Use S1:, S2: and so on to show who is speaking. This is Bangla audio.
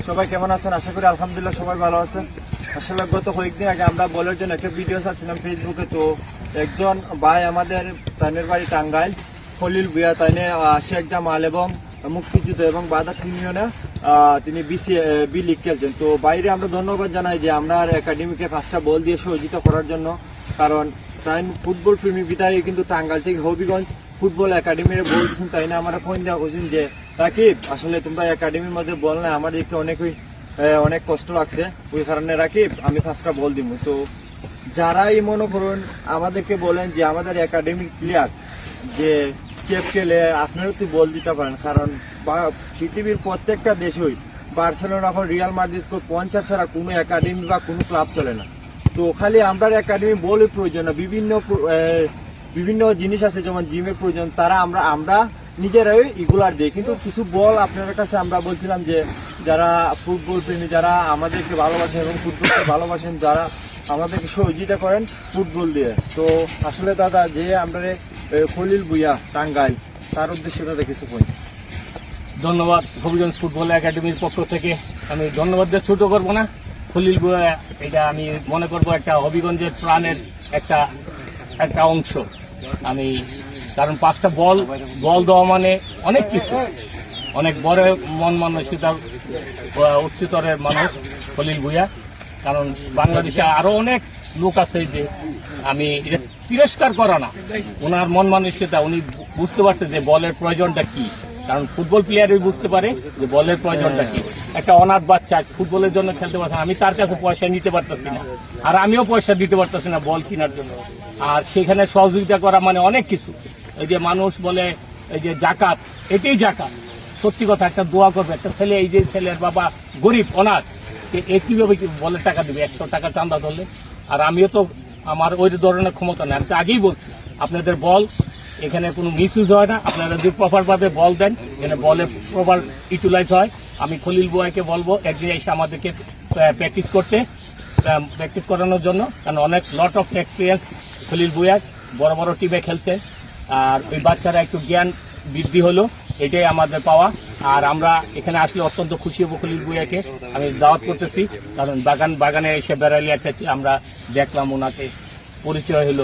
S1: সবাই কেমন আছেন? আশা করি আলহামদুলিল্লাহ সবাই ভালো আছেন। আসলে গত কয়েকদিন আগে আমরা বলের জন্য একটা ভিডিও ছাড়ছিলাম ফেসবুকে। তো একজন ভাই আমাদের তাইনের বাড়ি টাঙ্গাইল, খলিল ভুঁইয়া, তাইনে শেখ জামাল এবং মুক্তিযুদ্ধ এবং বাদাস ইউনিয়নে তিনি বি লিগ খেলছেন। তো বাইরে আমরা ধন্যবাদ জানাই যে আমরা একাডেমিকে 5টা বল দিয়ে সহযোগিতা করার জন্য, কারণ তাই ফুটবল প্রেমী বিদায় কিন্তু টাঙ্গাইল থেকে হবিগঞ্জ ফুটবল একাডেমির বল দিচ্ছেন। তাই না আমরা ফোন দেওয়া করছেন যে রাকিব, আসলে তোমরা একাডেমির মধ্যে বল না, আমাদেরকে অনেক কষ্ট লাগছে, ওই কারণে রাকিব আমি 5টা বল দিব। তো যারাই মনে করুন আমাদেরকে বলেন যে আমাদের একাডেমিক প্লেয়ার যে কেপ খেলে আপনারও তো বল দিতে পারেন, কারণ পৃথিবীর প্রত্যেকটা দেশই বার্সেলোনা এখন রিয়াল মাদ্রিদ 50 ছাড়া কোনো একাডেমি বা কোনো ক্লাব চলে না। তো খালি আমরা একাডেমি বলের প্রয়োজন না, বিভিন্ন জিনিস আছে যেমন জিমের প্রয়োজন, তারা আমরা নিজেরাই এগুলার দিই। কিন্তু কিছু বল আপনাদের কাছে আমরা বলছিলাম যে যারা ফুটবল প্রেমী, যারা আমাদেরকে ভালোবাসেন এবং ফুটবলকে ভালোবাসেন, যারা আমাদেরকে সহযোগিতা করেন ফুটবল দিয়ে। তো আসলে দাদা যে আমরা খলিল ভুঁইয়া টাঙ্গাইল, তার উদ্দেশ্যে দাদা কিছু পয়েন্ট।
S2: ধন্যবাদ। হবিগঞ্জ ফুটবল একাডেমির পক্ষ থেকে আমি ধন্যবাদ দিয়ে ছোট করবো না। খলিল ভুঁইয়া এটা আমি মনে করবো একটা হবিগঞ্জের প্রাণের একটা অংশ। আমি কারণ 5টা বল দেওয়া মানে অনেক কিছু, অনেক বড় মন মানসিকতার উচ্চতরের মানুষ খলিল ভুঁইয়া। কারণ বাংলাদেশে আরো অনেক লোক আছে যে আমি এটা তিরস্কার করা না, ওনার মন মানসিকতা, উনি বুঝতে পারছে যে বলের প্রয়োজনটা কি। কারণ ফুটবল প্লেয়ারই বুঝতে পারে যে বলের প্রয়োজনটা কি। একটা অনাথ বাচ্চা ফুটবলের জন্য খেলতে পারছে না, আমি তার কাছে পয়সা নিতে পারতেছি না, আর আমিও পয়সা দিতে পারতেছি না বল কেনার জন্য। আর সেখানে সহযোগিতা করা মানে অনেক কিছু। এই যে মানুষ বলে এই যে জাকাত, এটাই জাকাত। সত্যি কথা, একটা দোয়া করবে একটা ছেলে, এই যে ছেলের বাবা গরিব অনাথ, কিভাবে বলের টাকা দিবে 100 টাকা চাঁদা ধরলে? আর আমিও তো আমার ওই ধরনের ক্ষমতা নেই। আমি তো আগেই বলছি আপনাদের বল এখানে কোনো মিস ইউজ হয় না, আপনারা যদি প্রপার ভাবে বল দেন এখানে বলের প্রপার ইউটিলাইজ হয়। আমি খলিল ভুঁইয়াকে বলবো একদিন এসে আমাদেরকে প্র্যাকটিস করানোর জন্য, কারণ অনেক lot of experience Khalil Bhuiyan, বড় বড় টিমে খেলছে। আর ওই বাচ্চারা একটু জ্ঞান বৃদ্ধি হলো, এটাই আমাদের পাওয়া। আর আমরা এখানে আসলে অত্যন্ত খুশি হবো। খলিল ভুঁইয়াকে আমি দাওয়াত করতেছি, কারণ বাগানে এসে বেড়ালি একটা আমরা দেখলাম, ওনাকে পরিচয় হলো।